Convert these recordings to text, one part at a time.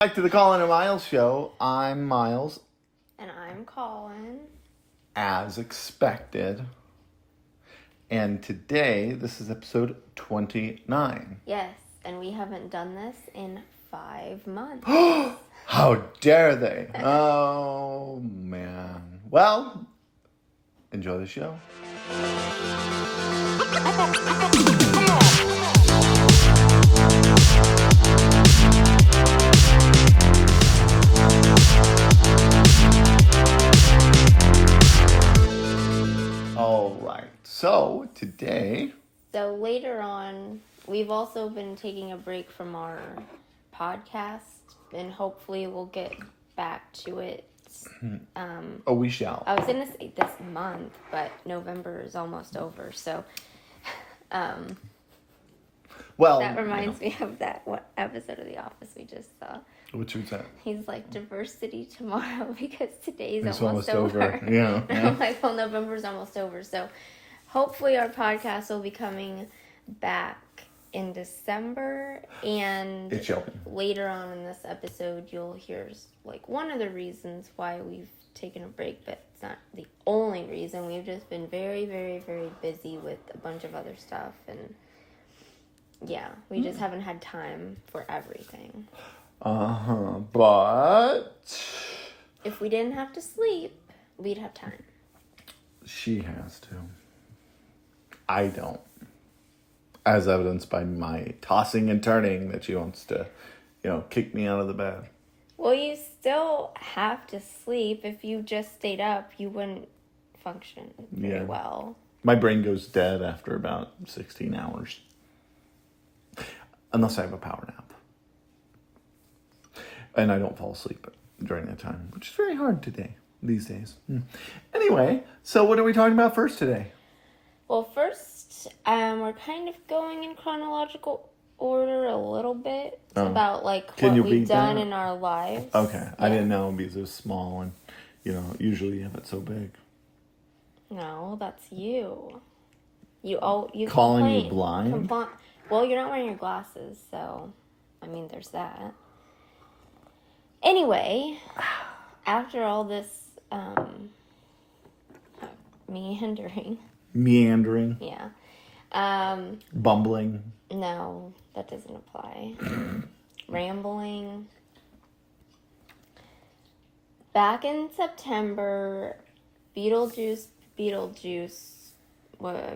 Back to the Colin and Miles show. I'm Miles, And I'm Colin. as expected. And today, this is episode 29. Yes, and we haven't done this in 5 months. How dare they? Oh, man. Well, enjoy the show. All right. So, today... So later on, we've also been taking a break from our podcast, and hopefully we'll get back to it. we shall. I was going to say this month, but November is almost over, so Well, that reminds me of that episode of The Office we just saw. Which was that? He's like, diversity tomorrow because today's It's almost over. Yeah. And I'm like, well, November's almost over. So hopefully our podcast will be coming back in December. And It shall be. later on in this episode, you'll hear like one of the reasons why we've taken a break, but it's not the only reason. We've just been very, very, very busy with a bunch of other stuff. And yeah, we just haven't had time for everything. But If we didn't have to sleep, we'd have time. she has to. I don't. As evidenced by my tossing and turning that she wants to, kick me out of the bed. Well, you still have to sleep. If you just stayed up, you wouldn't function very well. My brain goes dead after about 16 hours. Unless I have a power nap. And I don't fall asleep during that time, which is very hard these days. Anyway, so what are we talking about first today? Well, first, we're kind of going in chronological order a little bit about like Can what you we've read done that? in our lives. Okay, Yeah. I didn't know because it was small and, usually you have it so big. No, that's you. You Calling me complain- blind? Well, you're not wearing your glasses, so I mean, there's that. Anyway, after all this meandering, yeah, bumbling. no, that doesn't apply. Rambling. Back in September, Beetlejuice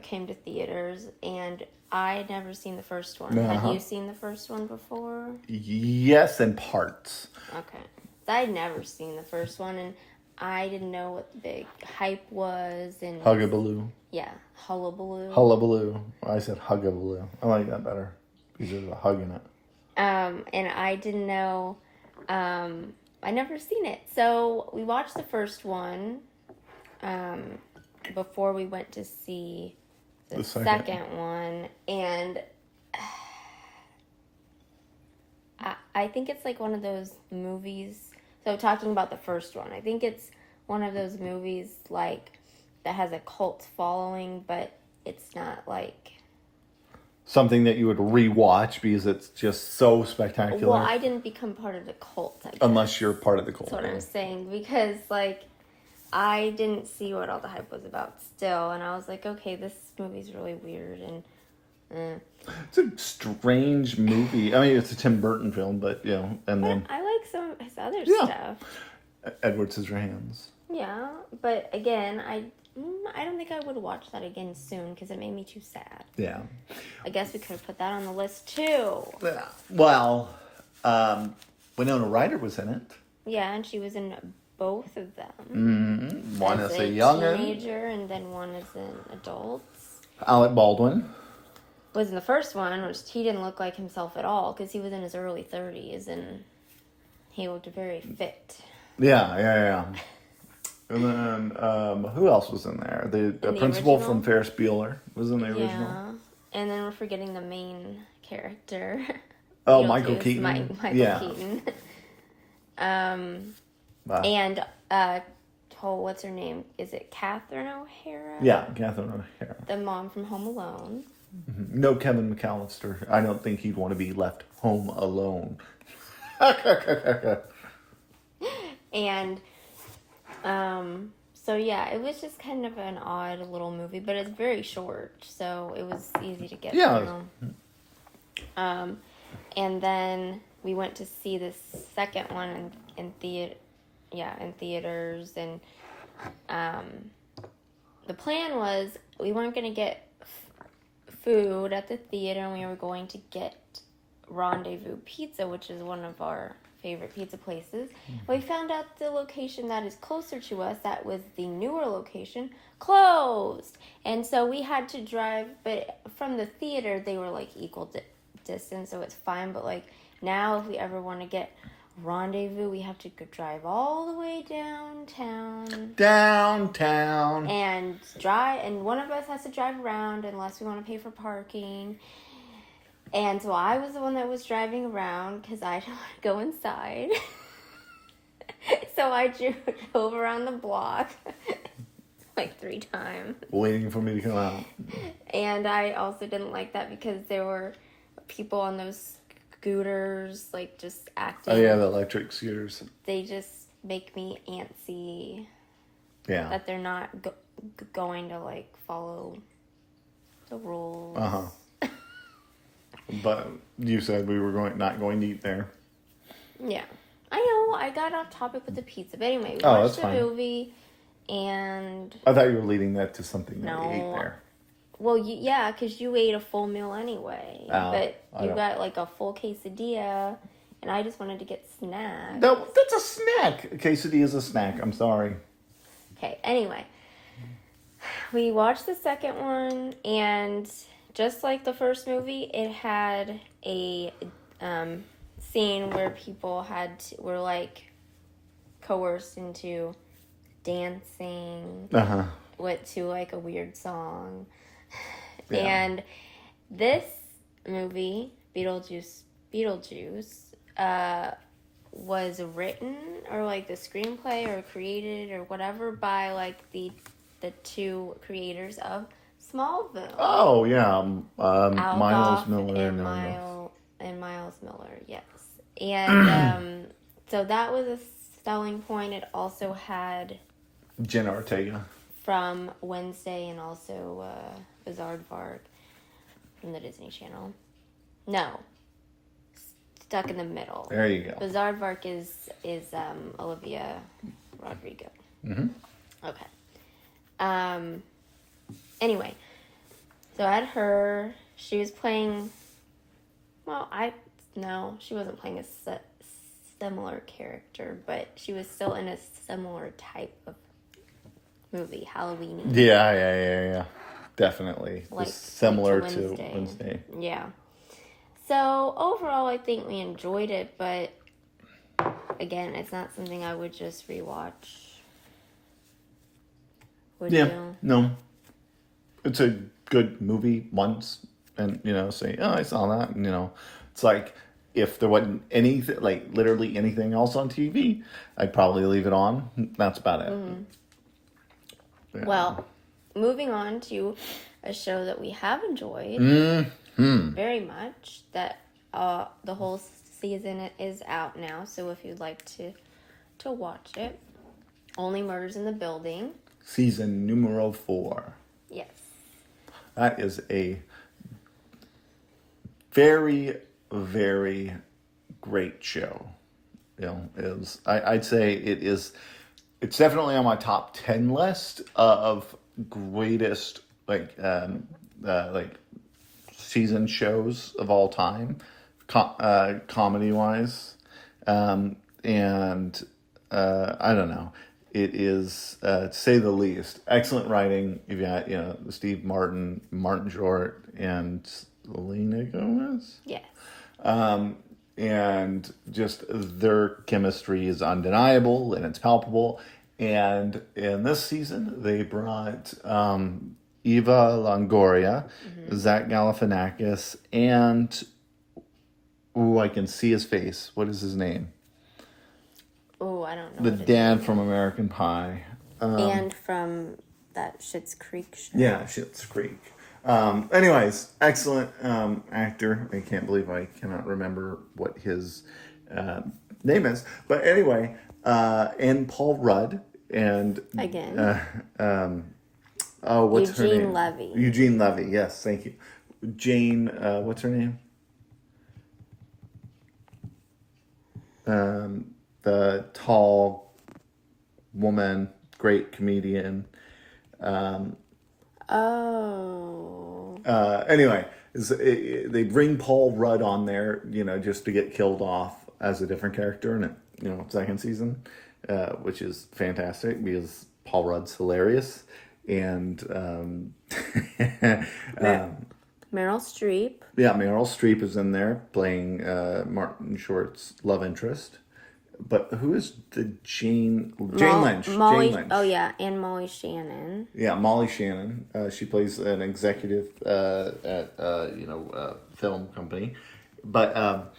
came to theaters, and I'd never seen the first one. Had you seen the first one before? Yes, in parts. Okay. So I'd never seen the first one, and I didn't know what the big hype was. And Huggabaloo. yeah, hullabaloo. Hullabaloo. I said huggabaloo. I like that better because there's a hug in it. And I didn't know. I never seen it, so we watched the first one. Before we went to see the second one, and I think it's like one of those movies. So talking about the first one, I think it's one of those movies like that has a cult following, but it's not like something that you would rewatch because it's just so spectacular. Well, I didn't become part of the cult, I guess. Unless you're part of the cult. That's what I'm saying, because like I didn't see what all the hype was about still, and I was like, okay, this movie's really weird, and It's a strange movie. I mean, it's a Tim Burton film, but, and then I like some of his other stuff. Edward Scissorhands. Yeah, but again, I don't think I would watch that again soon, because it made me too sad. Yeah. I guess we could have put that on the list, too. Well, Winona Ryder was in it. Yeah, and she was in both of them. Mm-hmm. One as as a youngin'. teenager, and then one as an adult. Alec Baldwin. Was in the first one, which he didn't look like himself at all, because he was in his early 30s, and he looked very fit. Yeah. And then, who else was in there? The principal original? from Ferris Bueller was in the original. Yeah, and then we're forgetting the main character. Oh, Michael Keaton. Michael Keaton. Wow. And, what's her name? Is it Catherine O'Hara? Yeah, Catherine O'Hara. The mom from Home Alone. No Kevin McAllister. I don't think he'd want to be left home alone. And so yeah, it was just kind of an odd little movie, but it's very short, so it was easy to get through. And then we went to see the second one in theaters, and the plan was we weren't going to get food at the theater, and we were going to get Rendezvous Pizza, which is one of our favorite pizza places. We found out the location that is closer to us, that was the newer location, closed. And so we had to drive, but from the theater, they were like equal distance, so it's fine. But like now, if we ever want to get Rendezvous, we have to drive all the way downtown. And one of us has to drive around unless we want to pay for parking. And so I was the one that was driving around because I didn't want to go inside. So I drove around the block like 3 times. Waiting for me to come out. And I also didn't like that because there were people on those scooters, like, just acting. Oh, yeah, the electric scooters. They just make me antsy. Yeah. That they're not going to, like, follow the rules. Uh-huh. But you said we were not going to eat there. Yeah. I know, I got off topic with the pizza. But anyway, we watched the movie, and... I thought you were leading that to something that we ate there. Well, yeah, because you ate a full meal anyway. But you got, like, a full quesadilla, and I just wanted to get snacks. No, that's a snack. A quesadilla is a snack. I'm sorry. Okay, anyway. We watched the second one, and... just like the first movie, it had a scene where people were like coerced into dancing to like a weird song. Yeah. And this movie, Beetlejuice, was written, or like the screenplay or created or whatever by like the 2 creators of Smallville. Oh, yeah. Miles Miller. And Miles Miller, yes. And so that was a selling point. It also had... Jenna Ortega. From Wednesday, and also Bizaardvark from the Disney Channel. No. Stuck in the Middle. There you go. Bizaardvark is Olivia Rodrigo. Mm-hmm. Okay. Anyway, so I had her. She was playing... Well, no, she wasn't playing a similar character, but she was still in a similar type of movie, Halloween. Yeah. Definitely. Like similar to Wednesday. Yeah. So, overall, I think we enjoyed it, but again, it's not something I would just rewatch. Would you? No. It's a good movie once, and, say, oh, I saw that, and, it's like, if there wasn't anything, like, literally anything else on TV, I'd probably leave it on. That's about it. Mm-hmm. Yeah. Well, moving on to a show that we have enjoyed very much, that the whole season is out now, so if you'd like to watch it, Only Murders in the Building. Season numero 4. Yes. That is a very, very great show. I'd say it's definitely on my top 10 list of greatest season shows of all time, comedy wise, and I don't know. It is, to say the least, excellent writing. You've got, Steve Martin, Martin Short, and Selena Gomez. Yes. And just their chemistry is undeniable and it's palpable. And in this season, they brought Eva Longoria, Zach Galifianakis, and I can see his face. What is his name? Oh, I don't know. The dad from American Pie. And from that Schitt's Creek show. Yeah, Schitt's Creek. Anyways, excellent actor. I can't believe I cannot remember what his name is. But anyway, and Paul Rudd and Again. what's her Eugene name? Levy. Eugene Levy. Yes, thank you. Jane. What's her name? The tall woman, great comedian. Anyway, they bring Paul Rudd on there, just to get killed off as a different character in it, second season, which is fantastic because Paul Rudd's hilarious. And Meryl Streep. yeah, Meryl Streep is in there playing Martin Short's love interest. But who is the Jane Lynch? Jane Lynch. Oh yeah, and Molly Shannon. Yeah, Molly Shannon. She plays an executive at a film company. But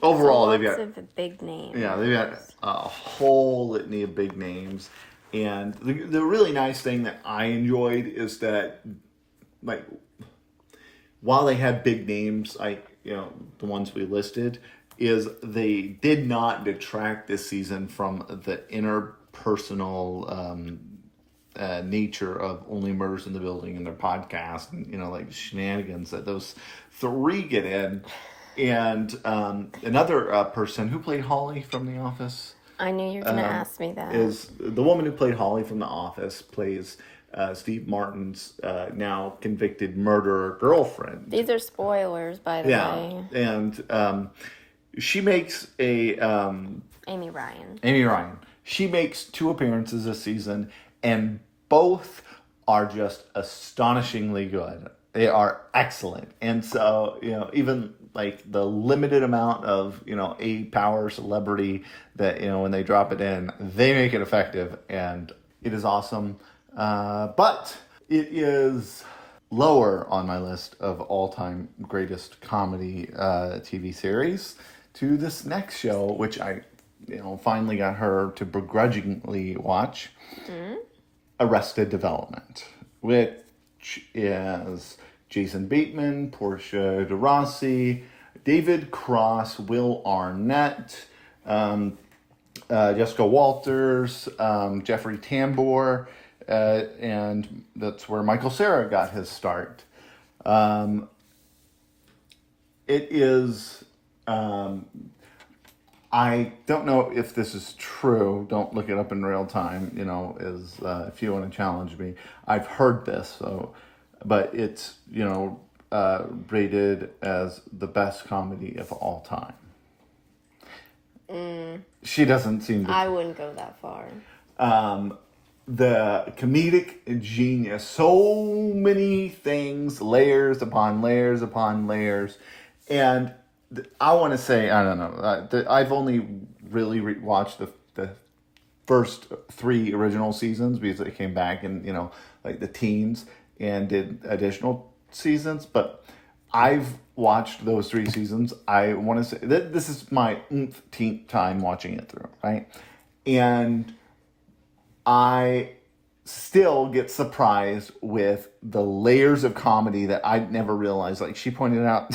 overall, they've got lots of big names. Yeah, they've got a whole litany of big names. And the really nice thing that I enjoyed is that, like, while they had big names, the ones we listed, is they did not detract this season from the interpersonal nature of Only Murders in the Building and their podcast and, like the shenanigans that those three get in. And another person who played Holly from The Office. I knew you were going to ask me that. Is the woman who played Holly from The Office plays Steve Martin's now convicted murderer girlfriend. These are spoilers, by the way. And she makes Amy Ryan. Amy Ryan. She makes 2 appearances this season, and both are just astonishingly good. They are excellent. And so, even like the limited amount of, A power celebrity that, when they drop it in, they make it effective, and it is awesome. But it is lower on my list of all-time greatest comedy TV series to this next show, which I, finally got her to begrudgingly watch. Mm-hmm. Arrested Development, which is Jason Bateman, Portia de Rossi, David Cross, Will Arnett, Jessica Walters, Jeffrey Tambor, and that's where Michael Cera got his start. It is... I don't know if this is true. Don't look it up in real time, if you want to challenge me. I've heard this, but it's, rated as the best comedy of all time. She doesn't seem to... I wouldn't go that far. The comedic genius, so many things, layers upon layers upon layers. And I want to say, I don't know, I've only really watched the first 3 original seasons because they came back in, like the teens and did additional seasons. But I've watched those 3 seasons. I want to say that this is my 10th time watching it through, right? And I still get surprised with the layers of comedy that I never realized. Like, she pointed out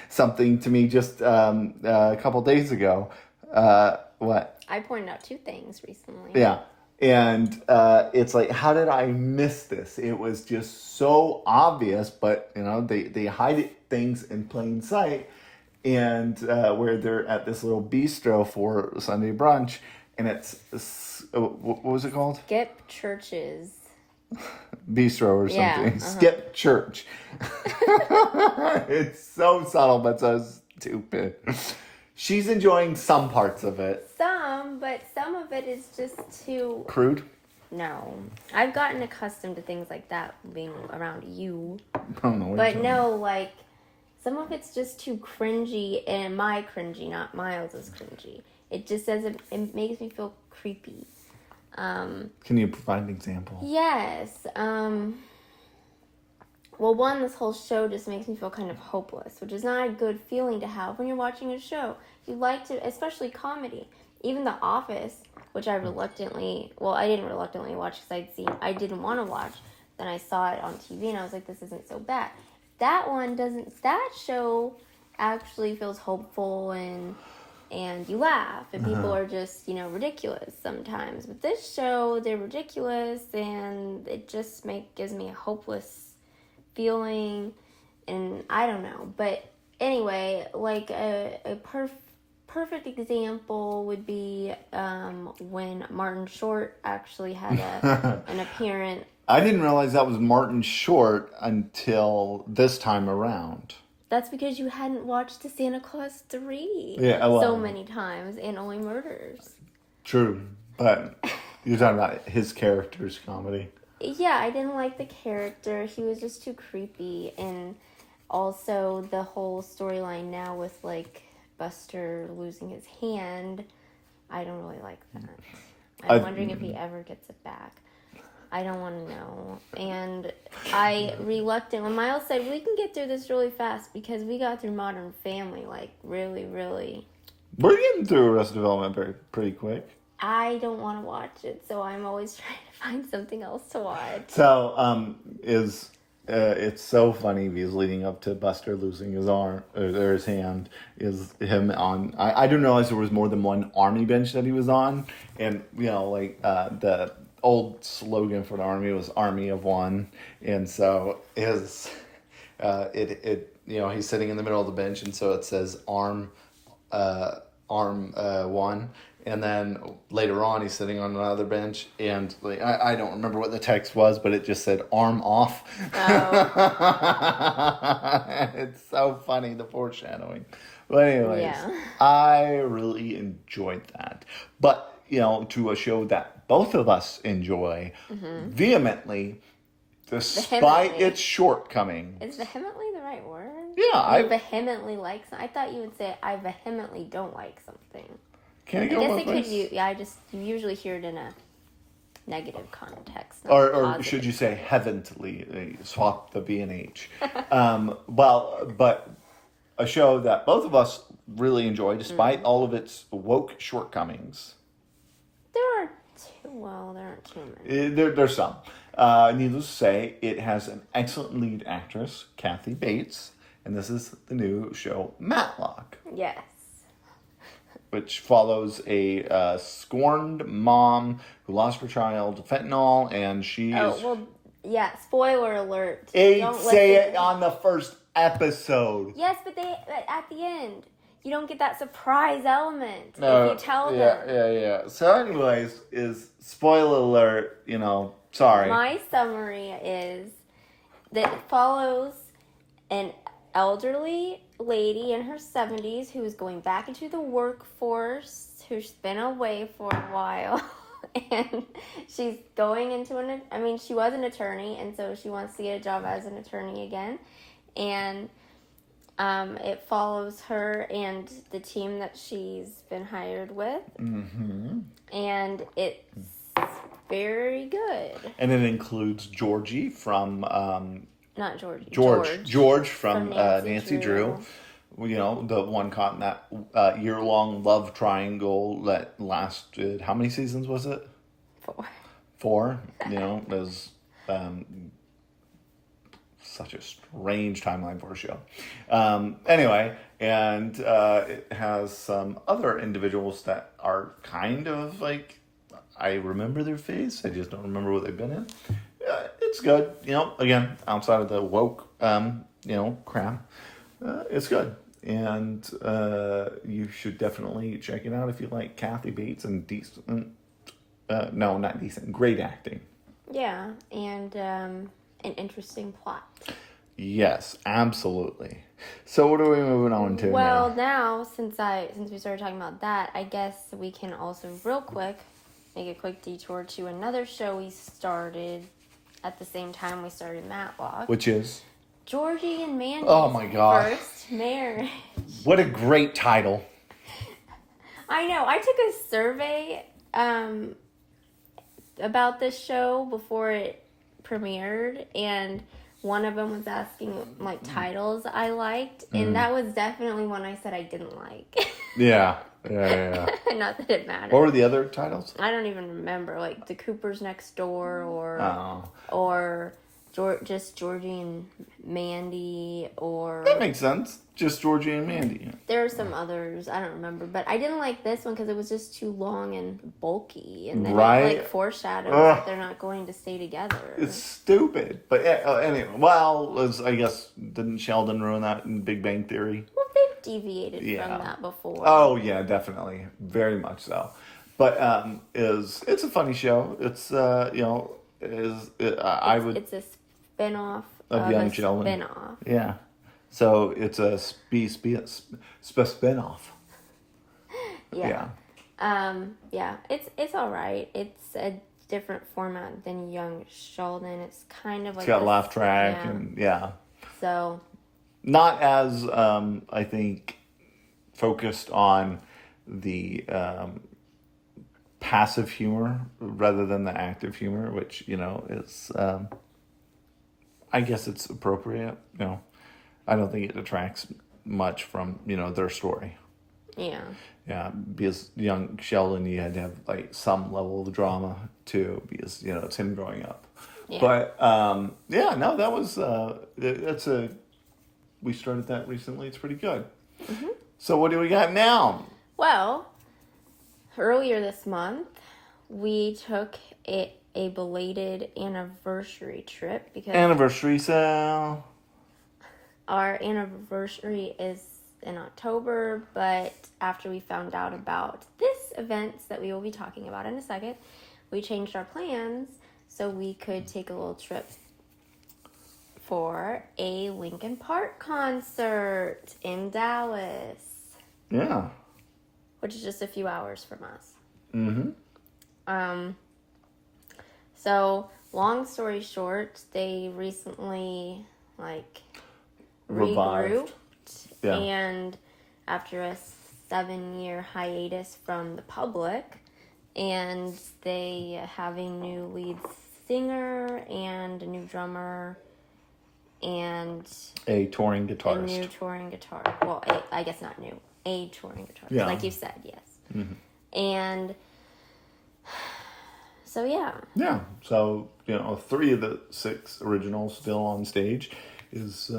something to me just a couple days ago. What? I pointed out 2 things recently. Yeah. And it's like, how did I miss this? It was just so obvious, but, they hide things in plain sight. And where they're at this little bistro for Sunday brunch, and it's... what was it called? Skip Church's Bistro or something. Yeah, Skip Church. It's so subtle but so stupid. She's enjoying some parts of it. But some of it is just too... Crude? No. I've gotten accustomed to things like that being around you. I don't know. But no, like, some of it's just too cringy, and cringy, not Miles's cringy. It just doesn't... It makes me feel creepy. Can you provide an example? Yes. Well, one, this whole show just makes me feel kind of hopeless, which is not a good feeling to have when you're watching a show. You like to, especially comedy. Even The Office, which I didn't reluctantly watch because I didn't want to watch. Then I saw it on TV and I was like, this isn't so bad. That show actually feels hopeful and and you laugh, and people are just, ridiculous sometimes. But this show, they're ridiculous, and it just gives me a hopeless feeling, and I don't know. But anyway, like a perfect example would be when Martin Short actually had an appearance. I didn't realize that was Martin Short until this time around. That's because you hadn't watched the Santa Claus 3 so many times and Only Murders. True, but you're talking about his character's comedy. Yeah, I didn't like the character. He was just too creepy. And also the whole storyline now with, like, Buster losing his hand, I don't really like that. I'm wondering if he ever gets it back. I don't want to know. And when Miles said, we can get through this really fast because we got through Modern Family, like, really, really. We're getting through Arrested Development pretty quick. I don't want to watch it, so I'm always trying to find something else to watch. So, it's so funny because leading up to Buster losing his arm, or his hand, is him on, I didn't realize there was more than one army bench that he was on. And, the old slogan for the army was Army of One. And so he's sitting in the middle of the bench, and so it says arm one. And then later on, he's sitting on another bench, and like I don't remember what the text was, but it just said arm off. Oh. It's so funny, the foreshadowing. But anyways, I really enjoyed that. But, to a show that both of us enjoy vehemently, despite its shortcomings. Is vehemently the right word? Yeah. I vehemently like something. I thought you would say, I vehemently don't like something. Can it go both ways? You usually hear it in a negative context. Or should you say heavently? Swap the B and H. But a show that both of us really enjoy, despite all of its woke shortcomings. There aren't too many. There's some. Needless to say, it has an excellent lead actress, Kathy Bates, and this is the new show, Matlock. Yes. Which follows a scorned mom who lost her child to fentanyl, and she is... well, yeah, spoiler alert. Don't say it on the first episode. Yes, but at the end, you don't get that surprise element if you tell them. Yeah. So anyways, is spoiler alert, sorry. My summary is that it follows an elderly lady in her 70s who's going back into the workforce, who's been away for a while, and she's going into she was an attorney, and so she wants to get a job as an attorney again, and it follows her and the team that she's been hired with, and it's very good. And it includes Georgie from... Not Georgie. George from Nancy Drew. The one caught in that year-long love triangle that lasted... How many seasons was it? 4. It was such a strange timeline for a show. Anyway, and it has some other individuals that are kind of like... I remember their face. I just don't remember what they've been in. It's good. Again, outside of the woke, crap. It's good. And you should definitely check it out if you like Kathy Bates and great acting. Yeah, and an interesting plot. Yes, absolutely. So what are we moving on to now? Well, now, since we started talking about that, I guess we can also real quick make a quick detour to another show we started at the same time we started Matlock. Which is? Georgie and Mandy's Oh my God. First Marriage. What a great title. I know. I took a survey about this show before it premiered, and one of them was asking like titles I liked, and that was definitely one I said I didn't like. Yeah. Not that it matters. What were the other titles? I don't even remember, like The Coopers Next Door, or just Georgie and Mandy, or That makes sense. Just Georgie and Mandy. there are some others I don't remember, but I didn't like this one because it was just too long and bulky, and then Right. it like foreshadows that they're not going to stay together. It's stupid. But anyway, well, I guess, didn't Sheldon ruin that in Big Bang Theory? Well, they've deviated Yeah. from that before. Oh yeah, definitely, very much so. But it's a funny show. It's I would It's a spin-off Of of Young a Sheldon. spin-off. yeah. So it's a spin-off. Yeah. Yeah. It's all right. It's a different format than Young Sheldon. It's kind of like It's got this- laugh track yeah. and yeah. So Not as I think focused on the passive humor rather than the active humor, which is I guess it's appropriate. I don't think it detracts much from their story. yeah. Yeah, because Young Sheldon, you had to have like some level of drama too, because it's him growing up. Yeah. But no, that was we started that recently. It's pretty good. Mm-hmm. So what do we got now? Well, earlier this month, we took a belated anniversary trip because Anniversary sale. our anniversary is in October, but after we found out about this event that we will be talking about in a second, we changed our plans so we could take a little trip for a Linkin Park concert in Dallas, Yeah. which is just a few hours from us. Mm-hmm. So, long story short, they recently, Revived. regrouped. Yeah. And after a 7-year hiatus from the public, and they have a new lead singer and a new drummer and A touring a guitarist. new touring guitar. Well, I guess not new. A touring guitarist. Yeah. Like you said, yes. Mm-hmm. And so, yeah. Yeah. So 3 of the 6 originals still on stage is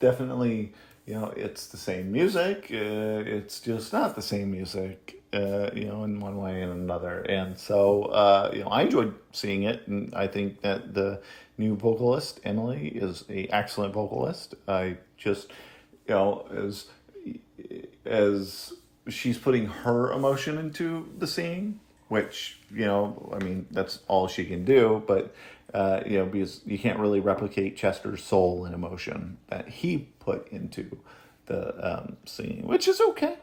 definitely it's the same music. It's just not the same music. In one way and another. And so I enjoyed seeing it, and I think that the new vocalist Emily is a excellent vocalist. I just as she's putting her emotion into the singing, which that's all she can do, but because you can't really replicate Chester's soul and emotion that he put into the singing, which is okay.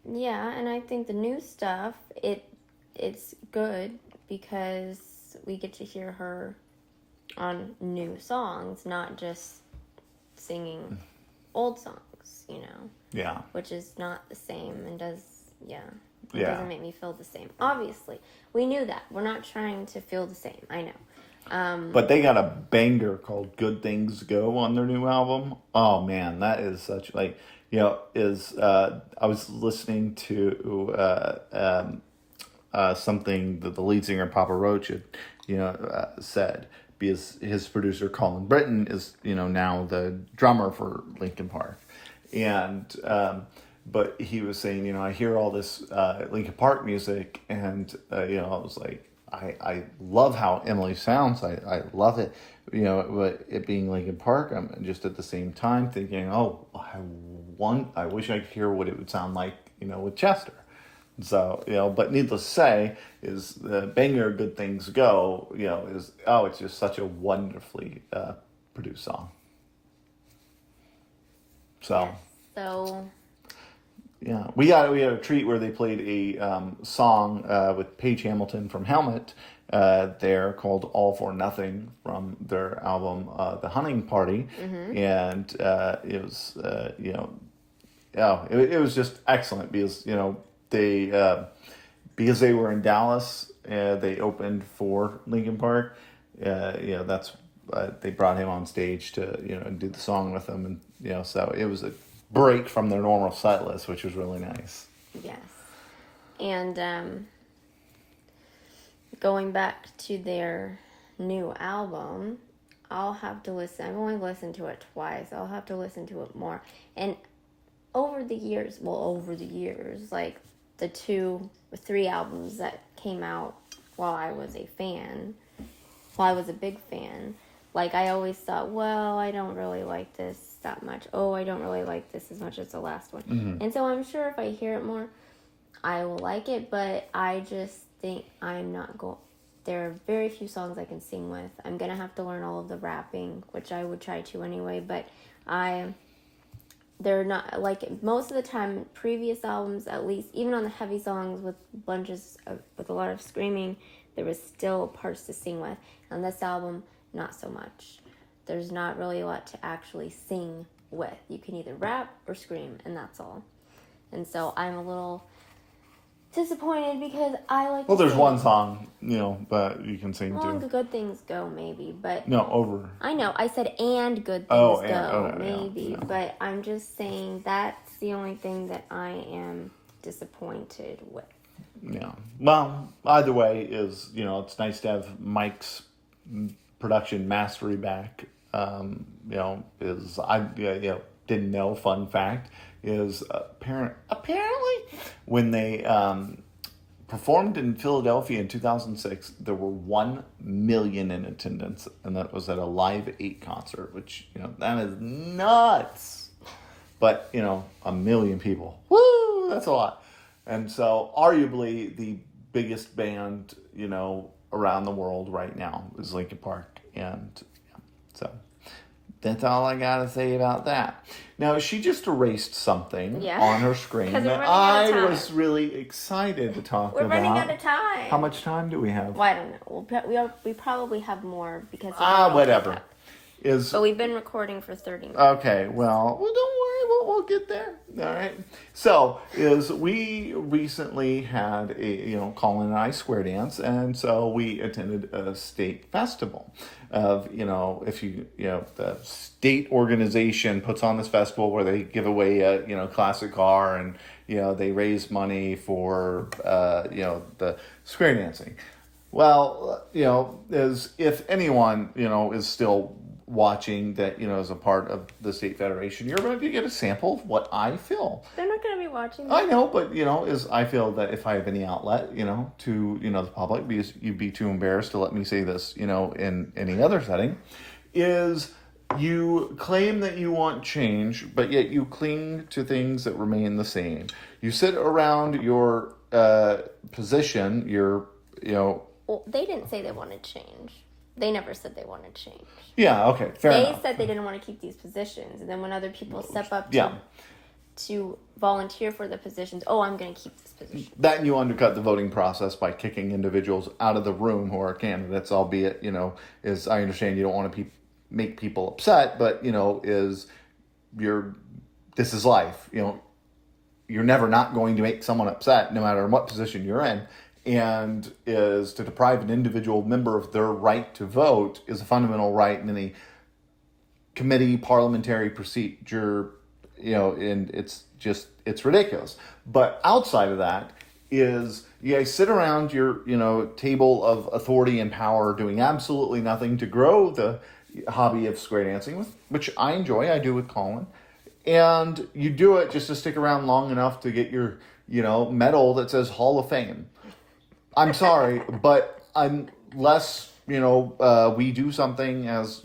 And I think the new stuff, it's good because we get to hear her on new songs, not just singing old songs, Yeah. which is not the same and it Yeah. doesn't make me feel the same. Obviously, we knew that. We're not trying to feel the same. I know. But they got a banger called "Good Things Go" on their new album. Oh man, that is such I was listening to something that the lead singer Papa Roach had said, because his producer Colin Britton is now the drummer for Linkin Park, and but he was saying I hear all this Linkin Park music, and I was like, I love how Emily sounds. I love it. But it being Linkin Park, I'm just at the same time thinking, I wish I could hear what it would sound like, with Chester. So, but needless to say, is the banger "Good Things Go," it's just such a wonderfully produced song. So. Yes. So. Yeah, we had a treat where they played a song with Paige Hamilton from Helmet there called "All for Nothing" from their album "The Hunting Party," and it was it was just excellent because they were in Dallas, they opened for Linkin Park. That's they brought him on stage to do the song with them, and so it was a break from their normal set list, which was really nice. Yes. And going back to their new album, I'll have to listen. I've only listened to it twice. I'll have to listen to it more. And over the years, like the 2 or 3 albums that came out while I was a big fan, like I always thought, well, I don't really like this that much. Oh, I don't really like this as much as the last one. Mm-hmm. And so I'm sure if I hear it more, I will like it, but I just think I'm not going. There are very few songs I can sing with. I'm gonna have to learn all of the rapping, which I would try to anyway, but they're not, like most of the time, previous albums, at least, even on the heavy songs with with a lot of screaming, there was still parts to sing with. On this album, not so much. There's not really a lot to actually sing with. You can either rap or scream, and that's all. And so I'm a little disappointed because I like. Well, there's one song, but you can sing Well, too. Good Things Go, maybe, but No, over. I know. I said and Good Things Oh, Go, yeah, maybe, yeah. but I'm just saying that's the only thing that I am disappointed with. Yeah. Well, either way is, it's nice to have Mike's production mastery back. Is I didn't know. Fun fact is apparently when they performed in Philadelphia in 2006, there were 1 million in attendance, and that was at a Live 8 concert, which that is nuts. But 1 million people, woo, that's a lot. And so, arguably, the biggest band, around the world right now is Linkin Park. And so, that's all I got to say about that. Now, she just erased something on her screen that I was really excited to talk about. We're running out of time. How much time do we have? Well, I don't know. We probably have more because... whatever. But we've been recording for 30 minutes. Okay, well, don't worry, we'll get there. All right. So, we recently had Colin and I square dance, and so we attended a state festival of, the state organization puts on this festival where they give away a, classic car, and, they raise money for, the square dancing. Well, if anyone, is still watching that, as a part of the state federation, you're about to get a sample of what I feel. They're not going to be watching that. I know, but, I feel that if I have any outlet, to, the public, because you'd be too embarrassed to let me say this, in any other setting, is you claim that you want change, but yet you cling to things that remain the same. You sit around your position, Well, they didn't say they wanted change. They never said they wanted change. Yeah, okay, fair enough. They said they didn't want to keep these positions. And then when other people step up Yeah. to volunteer for the positions, I'm going to keep this position. That and you undercut the voting process by kicking individuals out of the room who are candidates, albeit, is I understand you don't want to make people upset, but, this is life. You're never not going to make someone upset no matter what position you're in. And is to deprive an individual member of their right to vote is a fundamental right in any committee, parliamentary procedure, and it's ridiculous. But outside of that is you guys sit around your, table of authority and power doing absolutely nothing to grow the hobby of square dancing, which I enjoy. I do with Colin. And you do it just to stick around long enough to get your, medal that says Hall of Fame. I'm sorry, but unless, we do something as,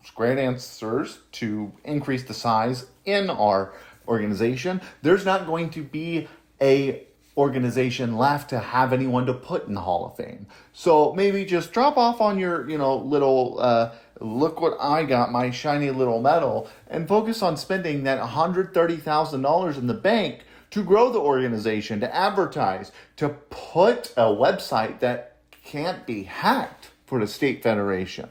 square dancers to increase the size in our organization, there's not going to be a organization left to have anyone to put in the Hall of Fame. So maybe just drop off on your, little, look what I got, my shiny little medal, and focus on spending that $130,000 in the bank to grow the organization, to advertise, to put a website that can't be hacked for the state federation.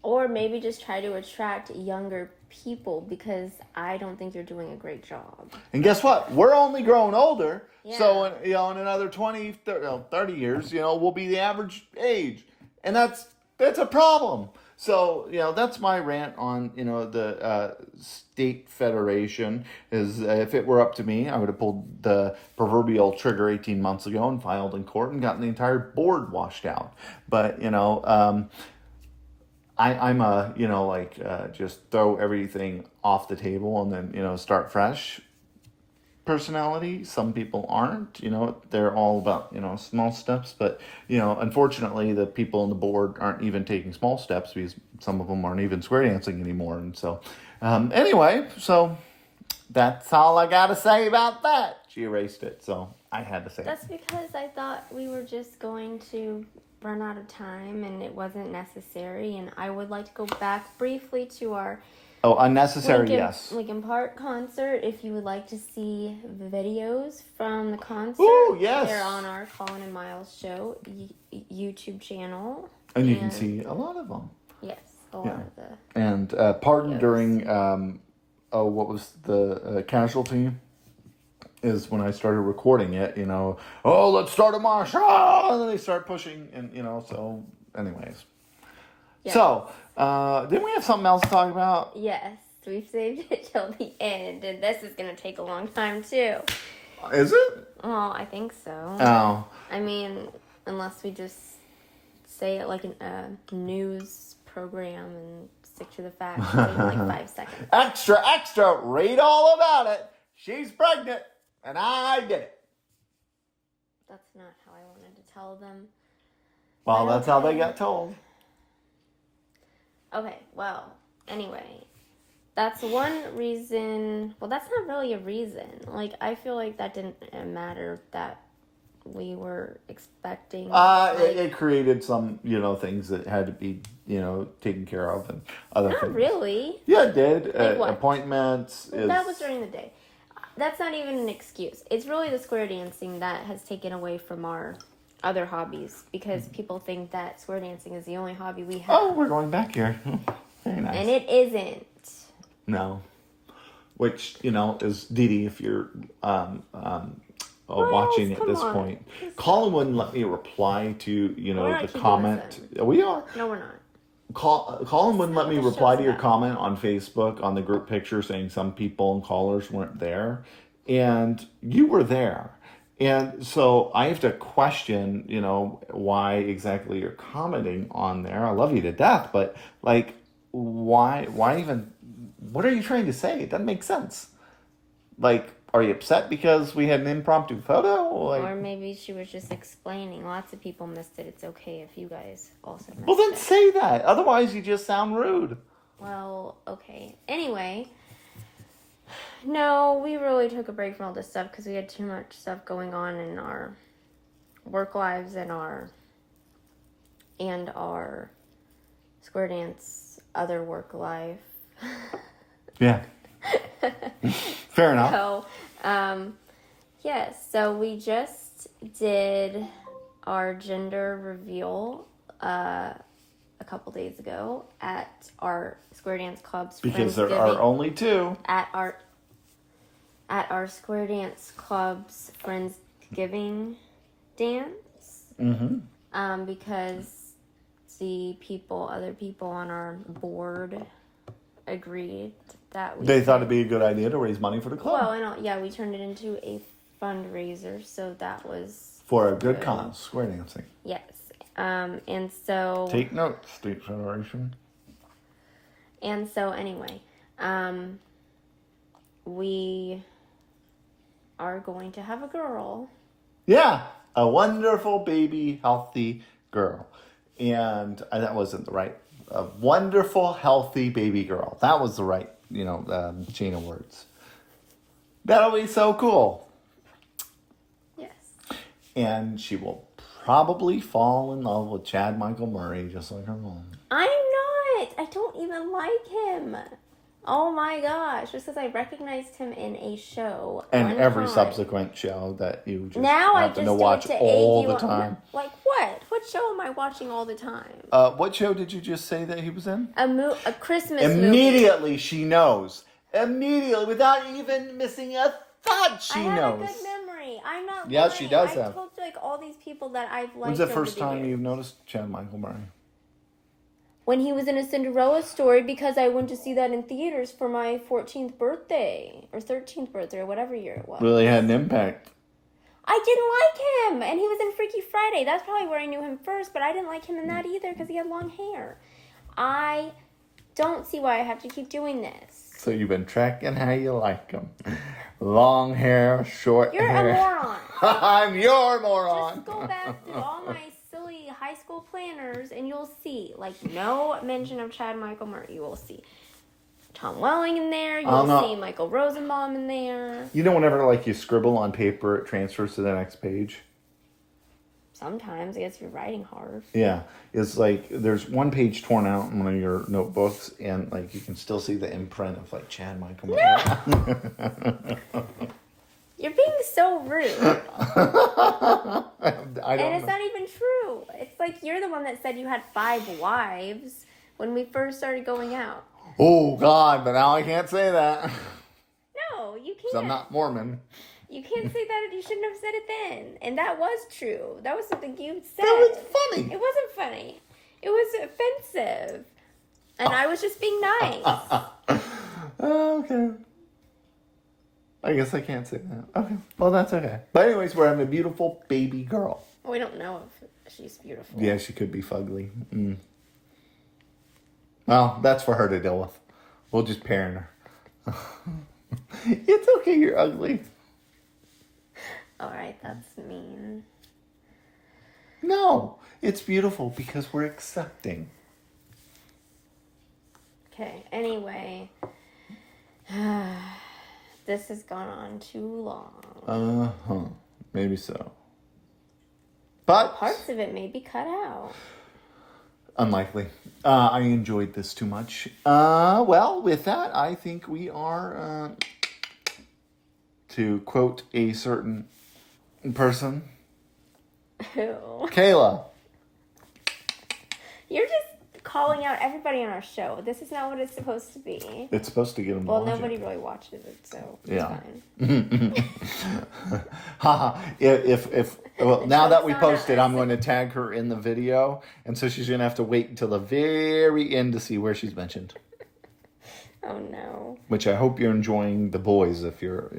Or maybe just try to attract younger people, because I don't think they're doing a great job. And guess what? We're only growing older. Yeah. So, in another 20, 30 years, we'll be the average age. And that's a problem. So, that's my rant on, the state federation is if it were up to me, I would have pulled the proverbial trigger 18 months ago and filed in court and gotten the entire board washed out. But, I'm a, just throw everything off the table and then, start fresh personality. Some people aren't, they're all about, small steps. But, unfortunately, the people on the board aren't even taking small steps because some of them aren't even square dancing anymore. And so, anyway, so that's all I got to say about that. She erased it, so I had to say That's it. because I thought we were just going to run out of time and it wasn't necessary. And I would like to go back briefly to our Oh, unnecessary, yes. Linkin Park concert. If you would like to see the videos from the concert, Ooh, yes. they're on our Colin and Miles show YouTube channel. And you can see a lot of them. Yes, a lot of the... And pardon Yes. during, what was the casualty? Is when I started recording it, let's start a march, and then they start pushing, and, so, anyways. Yeah. So, didn't we have something else to talk about? Yes, we've saved it till the end, and this is going to take a long time, too. Is it? Well, I think so. Oh. I mean, unless we just say it like a news program and stick to the facts in like 5 seconds. Extra, read all about it. She's pregnant, and I did it. That's not how I wanted to tell them. Well, that's how they got told. Okay, well, anyway, that's one reason. Well, that's not really a reason. Like, I feel like that didn't matter that we were expecting. It created some, things that had to be, taken care of and other Not things. really. Yeah, it did. Like what? Appointments. That was during the day. That's not even an excuse. It's really the square dancing that has taken away from our other hobbies because people think that square dancing is the only hobby we have. Oh, we're going back here. Very nice. And it isn't. No. Which, is Dee Dee, if you're watching at this point. Colin wouldn't let me reply to, the comment. We are. No, we're not. Colin wouldn't let me reply to your comment on Facebook on the group picture saying some people and callers weren't there. And you were there. And so I have to question, why exactly you're commenting on there. I love you to death, but like, why even, what are you trying to say? It doesn't make sense. Like, are you upset because we had an impromptu photo? Like, or maybe she was just explaining. Lots of people missed it. It's okay if you guys also missed well, then it. say that. Otherwise, you just sound rude. Well, okay. Anyway, no, we really took a break from all this stuff because we had too much stuff going on in our work lives and our square dance other work life. Yeah. Fair enough. So, yes, so we just did our gender reveal a couple days ago at our Square Dance Club's Because there Friendsgiving. are only two. At our Square Dance Club's Friendsgiving dance. Mm-hmm. Because other people on our board agreed that They thought it'd be a good idea to raise money for the club. Well, we turned it into a fundraiser, so that was for a good cause, square dancing. yes. And so Take note, State Federation. And so anyway, we are going to have a girl. Yeah, a wonderful baby, healthy girl. And that wasn't the right. A wonderful, healthy baby girl. That was the right, chain of words. That'll be so cool. Yes. And she will probably fall in love with Chad Michael Murray, just like her mom. I'm not. I don't even like him. Oh my gosh. Just because I recognized him in a show. And every time. subsequent show that you just now I happen just to watch do it to all egg the you time. Like what? What show am I watching all the time? What show did you just say that he was in? A Christmas movie. Immediately she knows. Immediately, without even missing a thought, she I have knows. a good memory. I'm not Yes, lying. she does I have. told you, all these people that I've liked. When's the over first the time years. you've noticed Chad Michael Murray? When he was in a Cinderella story, because I went to see that in theaters for my 14th birthday or 13th birthday or whatever year it was. Really had an impact. I didn't like him, and he was in Freaky Friday. That's probably where I knew him first, but I didn't like him in that either because he had long hair. I don't see why I have to keep doing this. So you've been tracking how you like them. Long hair, short You're hair. a moron. I'm your moron. Just go back through all my silly high school planners and you'll see. Like, no mention of Chad Michael Murray. You will see Tom Welling in there. You'll see Michael Rosenbaum in there. You know whenever like you scribble on paper, it transfers to the next page? Sometimes, I guess if you're writing hard. Yeah. It's like there's one page torn out in one of your notebooks and like you can still see the imprint of like Chad Michael Murray. No! You're being so rude. I don't And it's know. not even true. It's like you're the one that said you had 5 wives when we first started going out. Oh God, but now I can't say that. No, you 'Cause can't. I'm not Mormon. You can't say that. You shouldn't have said it then. And that was true. That was something you said. That was funny. It wasn't funny. It was offensive. And I was just being nice. Okay. I guess I can't say that. Okay. Well, that's okay. But anyways, we're having a beautiful baby girl. We don't know if she's beautiful. Yeah, she could be fugly. Mm. Well, that's for her to deal with. We'll just parent her. It's okay, you're ugly. All right, that's mean. No, it's beautiful because we're accepting. Okay, anyway. This has gone on too long. Uh-huh. Maybe so. But Parts of it may be cut out. unlikely. I enjoyed this too much. Well, with that, I think we are, to quote a certain person, Who? Kayla. You're just calling out everybody on our show. This is not what it's supposed to be. It's supposed to get them Well, watching. nobody really watches it, so it's Yeah. fine. Haha. Well, now that we Joke's on posted, us. I'm going to tag her in the video, and so she's going to have to wait until the very end to see where she's mentioned. Oh, no. Which I hope you're enjoying The Boys if you're,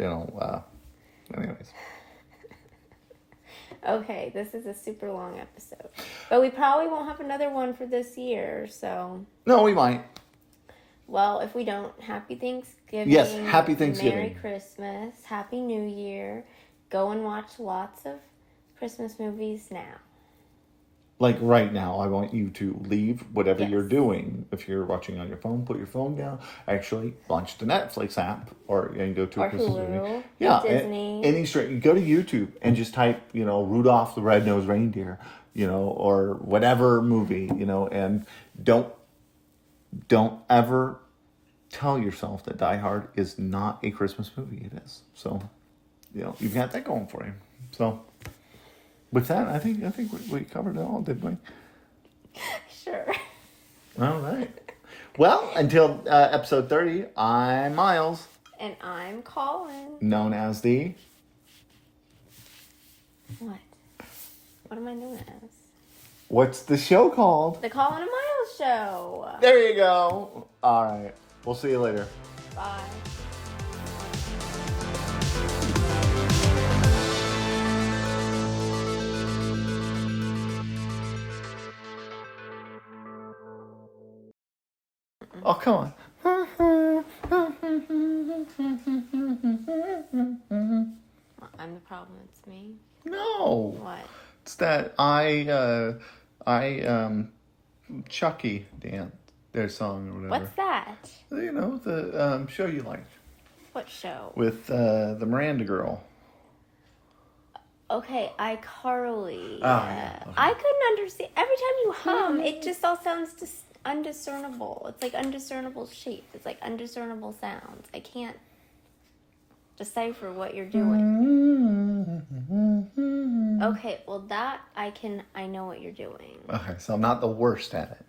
anyways. Okay, this is a super long episode. But we probably won't have another one for this year, so... No, we might. Well, if we don't, Happy Thanksgiving. Yes, Happy Thanksgiving. Merry Christmas. Happy New Year. Go and watch lots of Christmas movies now. Like right now, I want you to leave whatever Yes. you're doing. If you're watching on your phone, put your phone down. Actually, launch the Netflix app or go to Or a Christmas Hulu, movie. Yeah, Disney. Any straight. You go to YouTube and just type, Rudolph the Red-Nosed Reindeer, or whatever movie, and don't ever tell yourself that Die Hard is not a Christmas movie. It is. So, you've got that going for you. So. With that, I think we covered it all, didn't we? Sure. All right. Well, until episode 30, I'm Miles, And I'm Colin. known as the... What? What am I known as? What's the show called? The Colin and Miles Show. There you go. All right. We'll see you later. Bye. Oh, come on. I'm the problem. It's me. No. What? It's that Chucky dance, their song or whatever. What's that? The show you like What show? with the Miranda girl. Okay, iCarly. yeah, okay. I couldn't understand. Every time you hum, it just all sounds undiscernible. It's like undiscernible shape. It's like undiscernible sounds. I can't decipher what you're doing. Okay, well that I know what you're doing. Okay, so I'm not the worst at it.